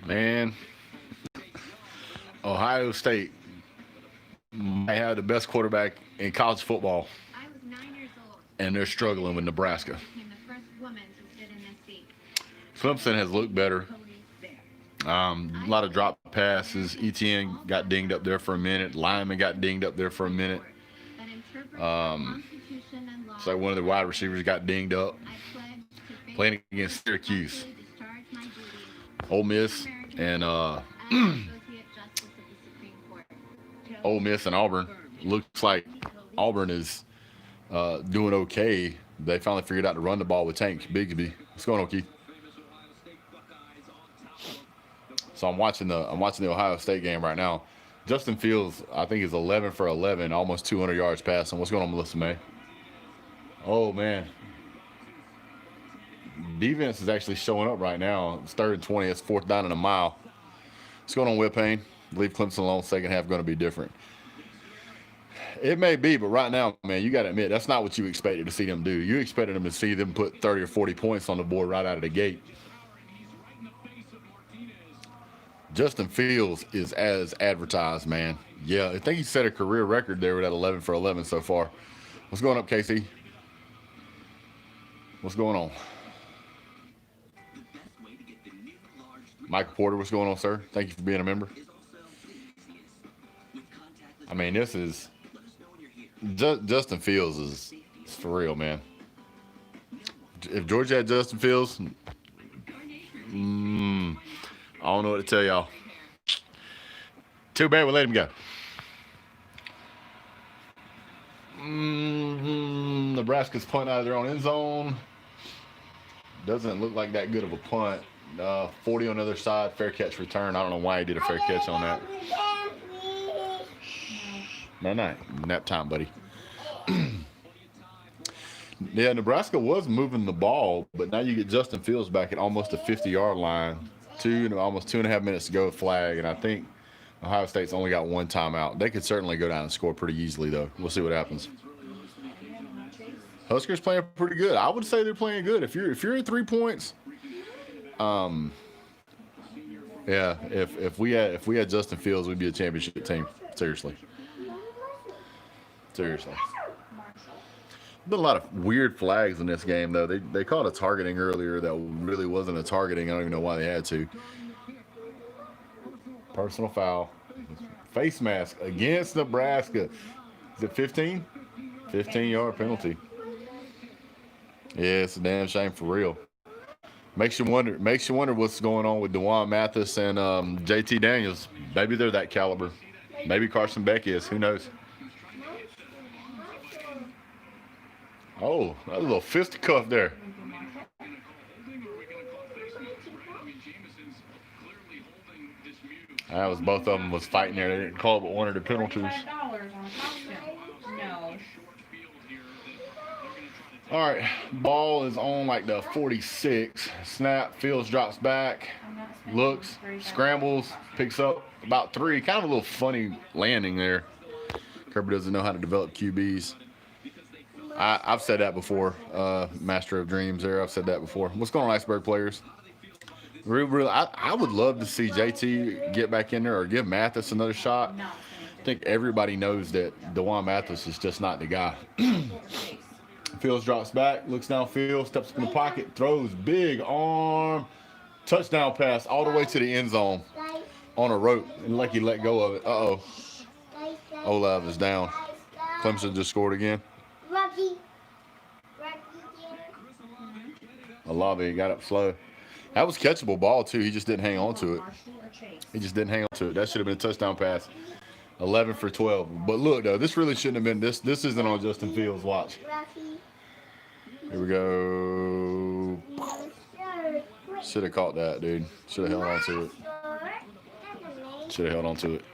Man, Ohio State might have the best quarterback in college football, and they're struggling with Nebraska. Clemson has looked better. A lot of drop passes. ETN got dinged up there for a minute. Lyman got dinged up there for a minute. It's like one of the wide receivers got dinged up. Playing against Syracuse, Ole Miss, and Ole Miss and Auburn. Looks like Auburn is doing okay. They finally figured out to run the ball with Tank Bigsby. What's going on, Keith? So I'm watching the Ohio State game right now. Justin Fields, I think, is 11 for 11, almost 200 yards passing. What's going on, Melissa May? Oh man, defense is actually showing up right now. It's 3rd and 20. It's 4th down and a mile. What's going on, Whip Payne? Leave Clemson alone. Second half going to be different. It may be, but right now, man, you got to admit that's not what you expected to see them do. You expected them to see them put 30 or 40 points on the board right out of the gate. Justin Fields is as advertised, man. Yeah, I think he set a career record there with that 11 for 11 so far. What's going up, Casey? What's going on? Michael Porter, what's going on, sir? Thank you for being a member. I mean, this is Justin Fields is for real, man. If Georgia had Justin Fields, I don't know what to tell y'all. Too bad we let him go. Nebraska's punt out of their own end zone. Doesn't look like that good of a punt. 40 on the other side, fair catch return. I don't know why he did a fair catch on that. No, nap time, buddy. Yeah, Nebraska was moving the ball, but now you get Justin Fields back at almost the 50-yard line. Almost 2.5 minutes to go, flag, and I think Ohio State's only got one timeout. They could certainly go down and score pretty easily, though. We'll see what happens. Huskers playing pretty good. I would say they're playing good. If you're at 3 points, yeah. If we had Justin Fields, we'd be a championship team. Seriously. Been a lot of weird flags in this game, though. They called a targeting earlier that really wasn't a targeting. I don't even know why they had to. Personal foul. Face mask against Nebraska. Is it 15? 15-yard penalty. Yeah, it's a damn shame for real. Makes you wonder what's going on with DeJuan Mathis and JT Daniels. Maybe they're that caliber. Maybe Carson Beck is. Who knows? Oh, that was a little fisticuff there. That was both of them was fighting there. They didn't call it but one of the penalties. All right, ball is on like the 46. Snap, Fields drops back, looks, scrambles, picks up about 3. Kind of a little funny landing there. Kirby doesn't know how to develop QBs. I've said that before. Master of Dreams there. I've said that before. What's going on, Iceberg players? Really, I would love to see JT get back in there or give Mathis another shot. I think everybody knows that DeJuan Mathis is just not the guy. Fields drops back, looks downfield, steps up in the pocket, throws big arm, touchdown pass all the way to the end zone on a rope. And like he let go of it. Uh-oh. Olav is down. Clemson just scored again. Olave got up slow. That was catchable ball, too. He just didn't hang on to it. That should have been a touchdown pass. 11 for 12. But look, though, this really shouldn't have been. This isn't on Justin Fields' watch. Here we go. Should have caught that, dude. Should have held on to it.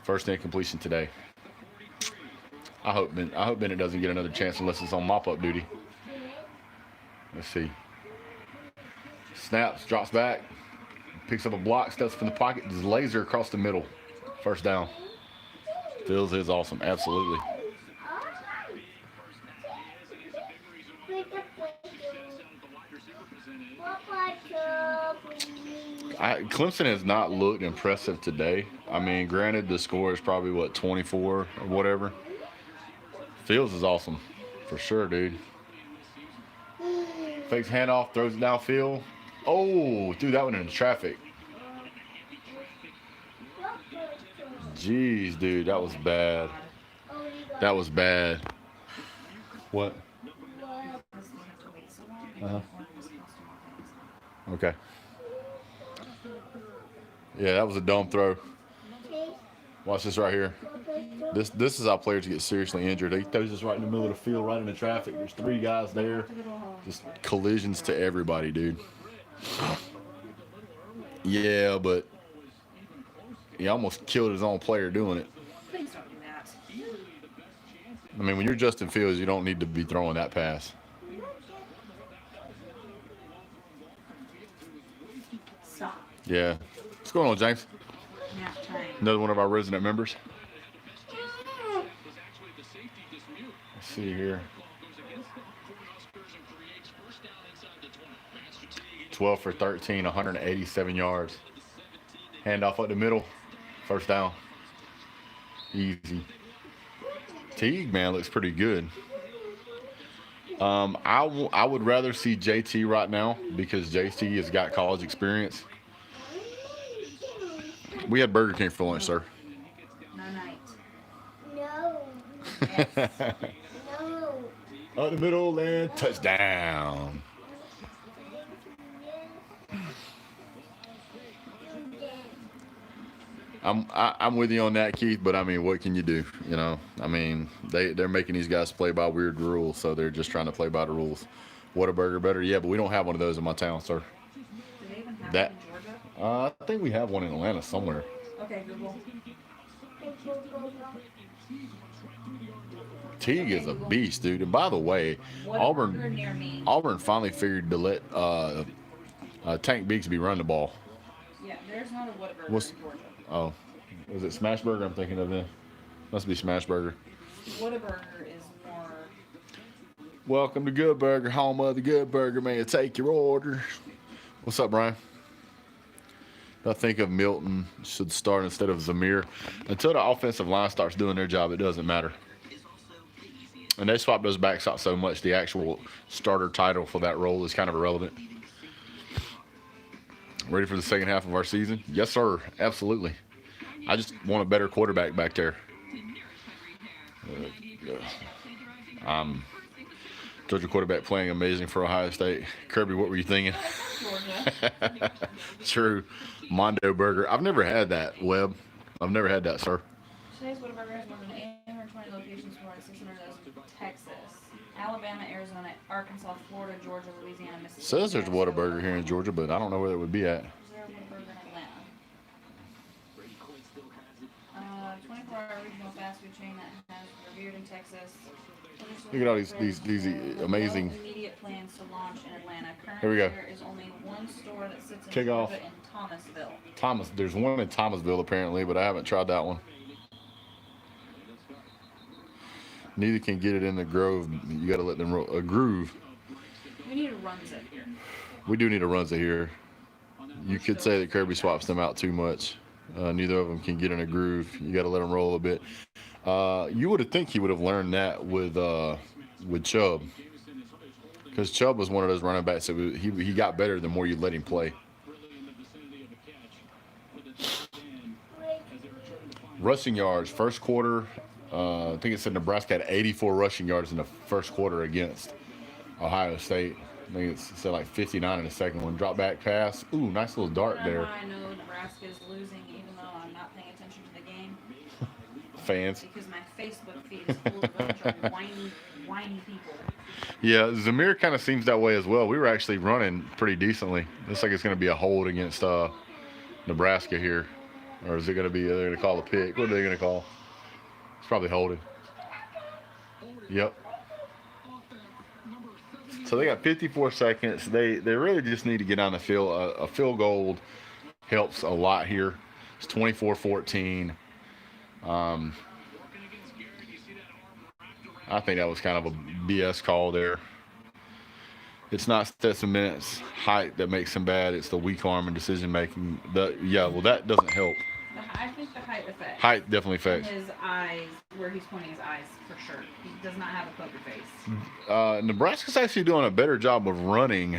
First incompletion today. I hope Bennett doesn't get another chance unless it's on mop-up duty. Let's see. Snaps, drops back, picks up a block, steps from the pocket, just laser across the middle. First down. Fields is awesome, absolutely. Clemson has not looked impressive today. I mean, granted, the score is probably, what, 24 or whatever. Fields is awesome. For sure, dude. Fakes handoff, throws it downfield. Oh, threw that one into traffic. Jeez, dude, that was bad. That was bad. What? Uh-huh. Okay. Yeah, that was a dumb throw. Watch this right here. This is how players get seriously injured. He throws this right in the middle of the field, right into traffic. There's 3 guys there. Just collisions to everybody, dude. Yeah, but he almost killed his own player doing it. I mean, when you're Justin Fields, you don't need to be throwing that pass. Stop. Yeah. What's going on, James? Another one of our resident members. Let's see here. 12 for 13, 187 yards. Handoff up the middle. First down. Easy. Teague, man, looks pretty good. I would rather see JT right now because JT has got college experience. We had Burger King for lunch, sir. No night. No. Yes. No. Up the middle and touchdown. I'm with you on that, Keith, but I mean, what can you do? You know, I mean, they're making these guys play by weird rules, so they're just trying to play by the rules. Whataburger better? Yeah, but we don't have one of those in my town, sir. Do they even have That- it in Georgia? I think we have one in Atlanta somewhere. Okay, Google. Teague is a beast, dude. And by the way, Whataburger near me. Auburn finally figured to let Tank Bigsby run the ball. Yeah, there's not a Whataburger What's- in Georgia. Oh, was it Smashburger I'm thinking of then? Must be Smashburger. Whataburger is more. Welcome to Good Burger, home of the Good Burger. May I take your order? What's up, Brian? I think of Milton should start instead of Zamir. Until the offensive line starts doing their job, it doesn't matter. And they swap those backs out so much, the actual starter title for that role is kind of irrelevant. Ready for the second half of our season? Yes, sir. Absolutely. I just want a better quarterback back there. Georgia quarterback playing amazing for Ohio State. Kirby, what were you thinking? Georgia. True. Mondo Burger. I've never had that, Webb. I've never had that, sir. Today's Whataburger has more than 820 locations, more than 600 of those in Texas, Alabama, Arizona, Arkansas, Florida, Georgia, Louisiana, Mississippi. Says there's a Whataburger here in Georgia, but I don't know where it would be at. Is there a Whataburger in Atlanta? 24-hour regional fast food chain that has revered in Texas. Look at all these amazing. No immediate plans to launch in Atlanta. Here we go. There is only one store that sits in Kick off. Georgia in Thomasville. There's one in Thomasville apparently, but I haven't tried that one. Neither can get it in the Grove. You got to let them roll. A Groove. We need a Runza here. We do need a Runza here. You could say that Kirby swaps them out too much. Neither of them can get in a groove. You got to let them roll a bit. You would have think he would have learned that with Chubb, because Chubb was one of those running backs that he got better the more you let him play. Rushing yards, first quarter. I think it said Nebraska had 84 rushing yards in the first quarter against Ohio State. I think it said like 59 in the second one. Drop back pass. Ooh, nice little dart there. I know Nebraska is losing, even though I'm not paying attention to the game. Fans. Because my Facebook feed is full of a bunch of whiny people. Yeah, Zamir kind of seems that way as well. We were actually running pretty decently. Looks like it's going to be a hold against Nebraska here. Or is it going to be, they're going to call a pick? What are they going to call? It's probably holding. Yep. So they got 54 seconds. They really just need to get on the field. A field goal helps a lot here. It's 24-14. I think that was kind of a BS call there. It's not Stetson Bennett's height that makes him bad. It's the weak arm and decision making. Well, that doesn't help. I think the height affects. Height definitely And affects. his eyes, where he's pointing his eyes, for sure. He does not have a poker face. Nebraska's actually doing a better job of running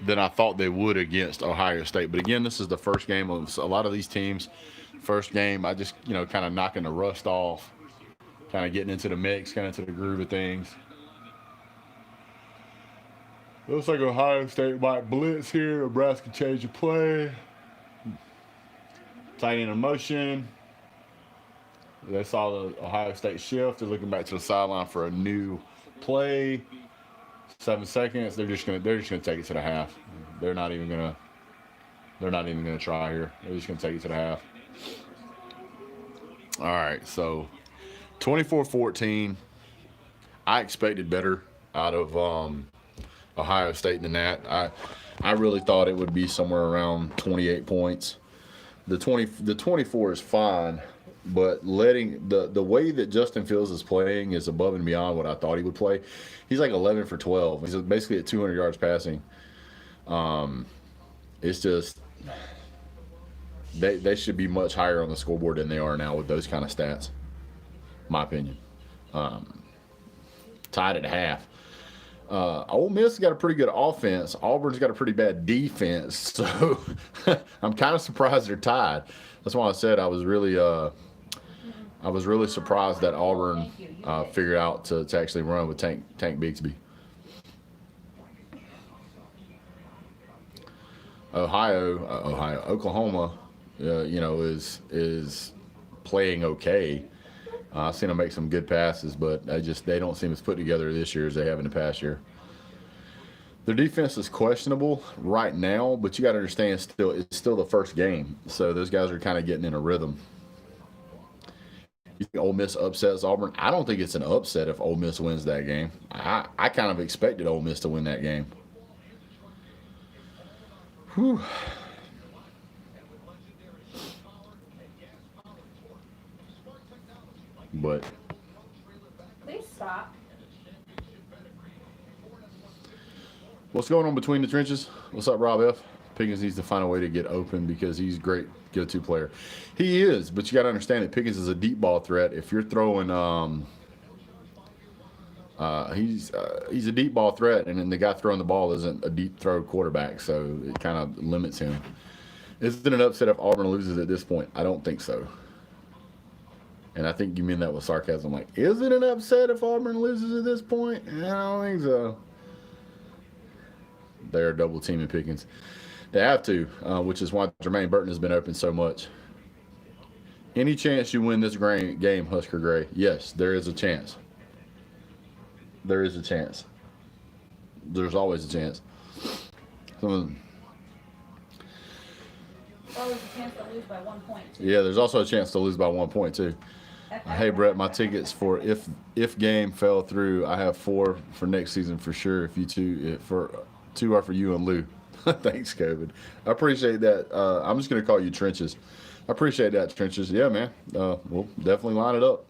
than I thought they would against Ohio State. But again, this is the first game of a lot of these teams. First game, I just, kind of knocking the rust off, kind of getting into the mix, kind of into the groove of things. Looks like Ohio State might blitz here. Nebraska change the play. Tight end in motion. They saw the Ohio State shift. They're looking back to the sideline for a new play. 7 seconds. They're just gonna take it to the half. They're not even gonna try here. They're just gonna take it to the half. All right, so 24-14. I expected better out of Ohio State than that. I really thought it would be somewhere around 28 points. The 24 is fine, but letting the way that Justin Fields is playing is above and beyond what I thought he would play. He's like 11 for 12. He's basically at 200 yards passing. It's just they should be much higher on the scoreboard than they are now with those kind of stats. My opinion. Tied at half. Ole Miss has got a pretty good offense. Auburn's got a pretty bad defense. So I'm kind of surprised they're tied. That's why I said I was really surprised that Auburn figured out to actually run with Tank Bigsby. Oklahoma, is playing okay. I've seen them make some good passes, but they don't seem as put together this year as they have in the past year. Their defense is questionable right now, but you got to understand it's still the first game, so those guys are kind of getting in a rhythm. You think Ole Miss upsets Auburn? I don't think it's an upset if Ole Miss wins that game. I kind of expected Ole Miss to win that game. Whew. But Please stop. what's going on between the trenches? What's up, Rob F? Pickens needs to find a way to get open because he's a great go-to player. He is, but you got to understand that Pickens is a deep ball threat. If you're throwing, he's a deep ball threat, and then the guy throwing the ball isn't a deep throw quarterback, so it kind of limits him. Is it an upset if Auburn loses at this point? I don't think so. And I think you mean that with sarcasm. Like, is it an upset if Auburn loses at this point? I don't think so. They're double teaming Pickens. They have to, which is why Jermaine Burton has been open so much. Any chance you win this game, Husker Gray? Yes, there is a chance. There is a chance. There's always a chance. Always a chance to lose by 1 point. Yeah, there's also a chance to lose by 1 point, too. Hey, Brett, my tickets for if game fell through, I have 4 for next season for sure. If you two are for you and Lou. Thanks, COVID. I appreciate that. I'm just going to call you Trenches. I appreciate that, Trenches. Yeah, man. We'll definitely line it up.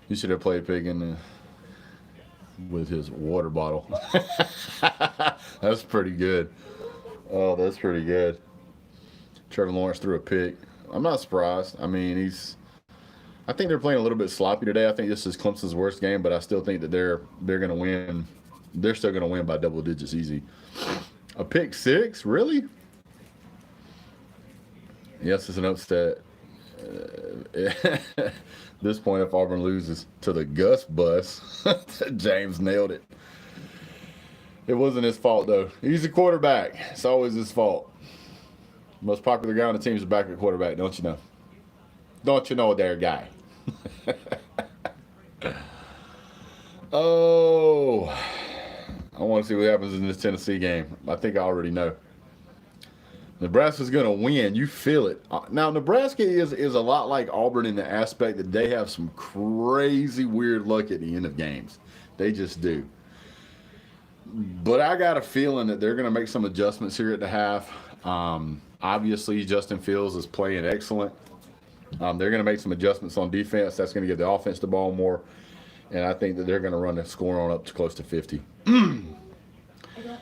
You should have played Piggin with his water bottle. That's pretty good. Oh, that's pretty good. Trevor Lawrence threw a pick. I'm not surprised. I mean, I think they're playing a little bit sloppy today. I think this is Clemson's worst game, but I still think that they're going to win. They're still going to win by double digits easy. A pick 6? Really? Yes, it's an upset. This point, if Auburn loses to the Gus bus, James nailed it. It wasn't his fault, though. He's a quarterback. It's always his fault. Most popular guy on the team is a backup quarterback, don't you know? Don't you know, there, guy? Oh, I want to see what happens in this Tennessee game. I think I already know. Nebraska's going to win. You feel it. Now, Nebraska is a lot like Auburn in the aspect that they have some crazy weird luck at the end of games. They just do. But I got a feeling that they're going to make some adjustments here at the half. Obviously, Justin Fields is playing excellent. They're going to make some adjustments on defense. That's going to give the offense the ball more. And I think that they're going to run the score on up to close to 50. I don't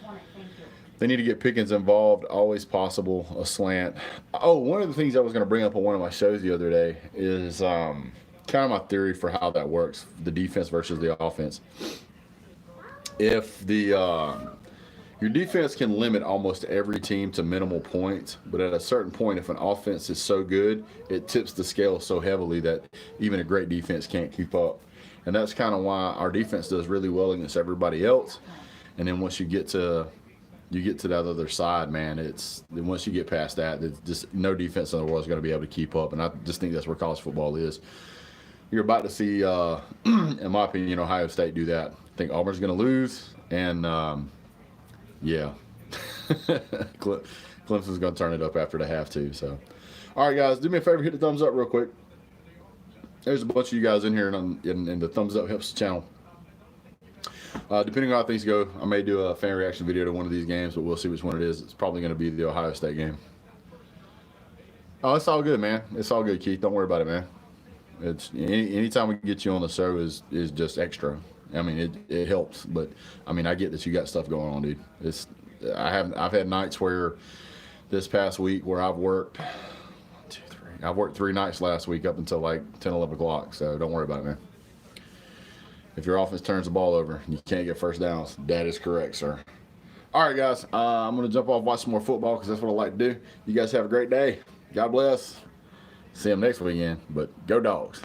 want it, thank you. They need to get Pickens involved, always possible, a slant. Oh, one of the things I was going to bring up on one of my shows the other day is kind of my theory for how that works, the defense versus the offense. If your defense can limit almost every team to minimal points, but at a certain point, if an offense is so good, it tips the scale so heavily that even a great defense can't keep up. And that's kind of why our defense does really well against everybody else. And then once you get to that other side, man, then once you get past that, it's just no defense in the world is going to be able to keep up. And I just think that's where college football is. You're about to see, in my opinion, Ohio State do that. I think Auburn's going to lose, and yeah, Clemson's going to turn it up after the half too. So, all right, guys, do me a favor, hit the thumbs up real quick. There's a bunch of you guys in here, and the thumbs up helps the channel. Depending on how things go, I may do a fan reaction video to one of these games, but we'll see which one it is. It's probably going to be the Ohio State game. Oh, it's all good, man. It's all good, Keith. Don't worry about it, man. It's anytime we get you on the show is just extra. I mean, it helps, but I mean, I get that you got stuff going on, dude. I've had nights where this past week where I've worked 3 nights last week up until like 10, 11 o'clock. So don't worry about it, man. If your offense turns the ball over and you can't get first downs, that is correct, sir. All right, guys, I'm going to jump off, watch some more football because that's what I like to do. You guys have a great day. God bless. See them next weekend, but go Dogs.